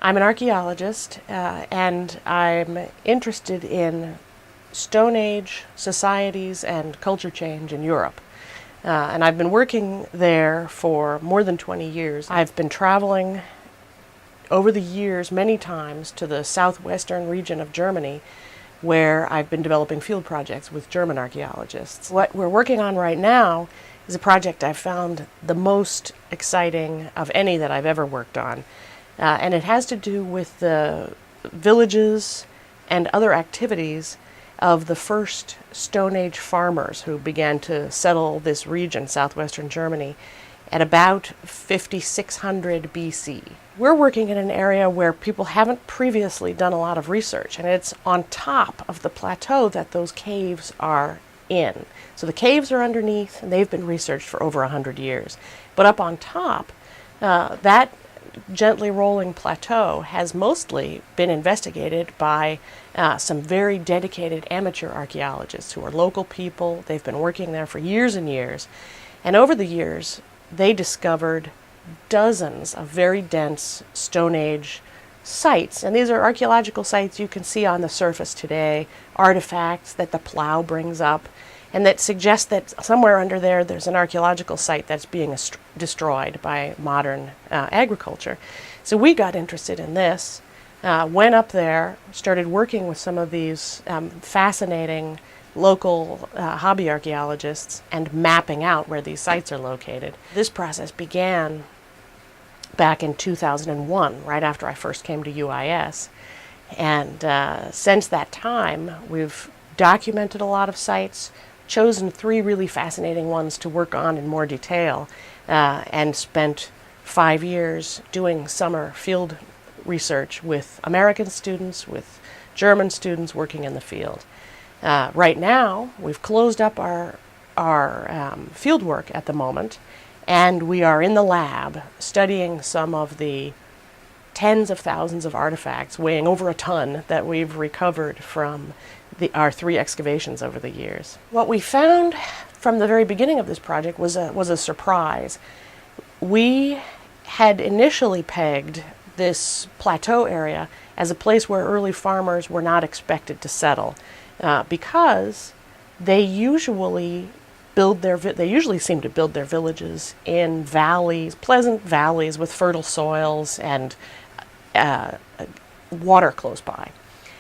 I'm an archaeologist, and I'm interested in Stone Age societies and culture change in Europe. And I've been working there for more than 20 years. I've been traveling over the years many times to the Southwestern region of Germany, where I've been developing field projects with German archaeologists. What we're working on right now is a project I've found the most exciting of any that I've ever worked on. And it has to do with the villages and other activities of the first Stone Age farmers who began to settle this region, southwestern Germany, at about 5600 BC. We're working in an area where people haven't previously done a lot of research, and it's on top of the plateau that those caves are in. So the caves are underneath, and they've been researched for over 100 years. But up on top, that gently rolling plateau has mostly been investigated by some very dedicated amateur archaeologists who are local people. They've been working there for years and years. And over the years, they discovered dozens of very dense Stone Age sites. And these are archaeological sites you can see on the surface today, artifacts that the plow brings up, and that suggest that somewhere under there there's an archaeological site that's being destroyed by modern agriculture. So we got interested in this, went up there, started working with some of these fascinating local hobby archaeologists and mapping out where these sites are located. This process began back in 2001, right after I first came to UIS. And since that time, we've documented a lot of sites, chosen 3 really fascinating ones to work on in more detail, and spent 5 years doing summer field research with American students, with German students working in the field. Right now, we've closed up our field work at the moment, and we are in the lab studying some of the tens of thousands of artifacts weighing over a ton that we've recovered from our 3 excavations over the years. What we found from the very beginning of this project was a surprise. We had initially pegged this plateau area as a place where early farmers were not expected to settle, because they usually seem to build their villages in valleys, pleasant valleys with fertile soils and water close by.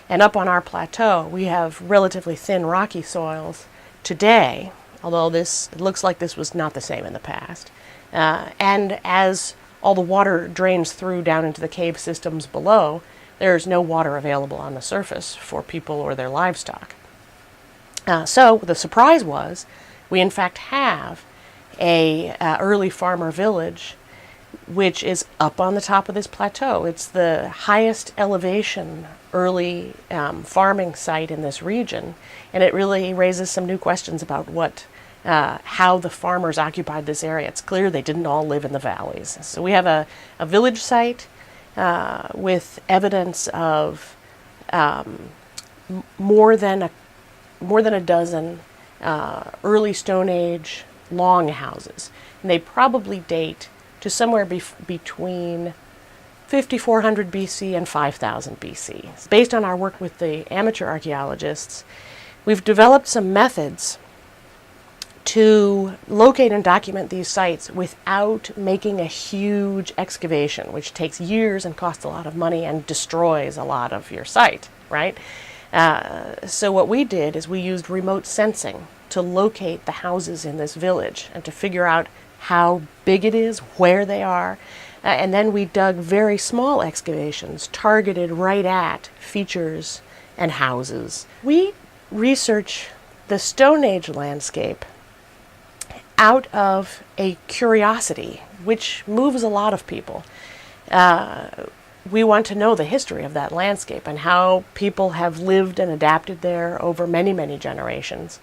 And up on our plateau, we have relatively thin rocky soils today, although it looks like this was not the same in the past. And as all the water drains through down into the cave systems below, there's no water available on the surface for people or their livestock. So the surprise was, we in fact have a early farmer village which is up on the top of this plateau. It's the highest elevation early farming site in this region, and it really raises some new questions about how the farmers occupied this area. It's clear they didn't all live in the valleys. So we have a village site with evidence of more than a dozen early Stone Age longhouses, and they probably date to somewhere between 5400 BC and 5000 BC. Based on our work with the amateur archaeologists, we've developed some methods to locate and document these sites without making a huge excavation, which takes years and costs a lot of money and destroys a lot of your site, right? So what we did is we used remote sensing to locate the houses in this village and to figure out how big it is, where they are, and then we dug very small excavations targeted right at features and houses. We research the Stone Age landscape out of a curiosity, which moves a lot of people. We want to know the history of that landscape and how people have lived and adapted there over many, many generations.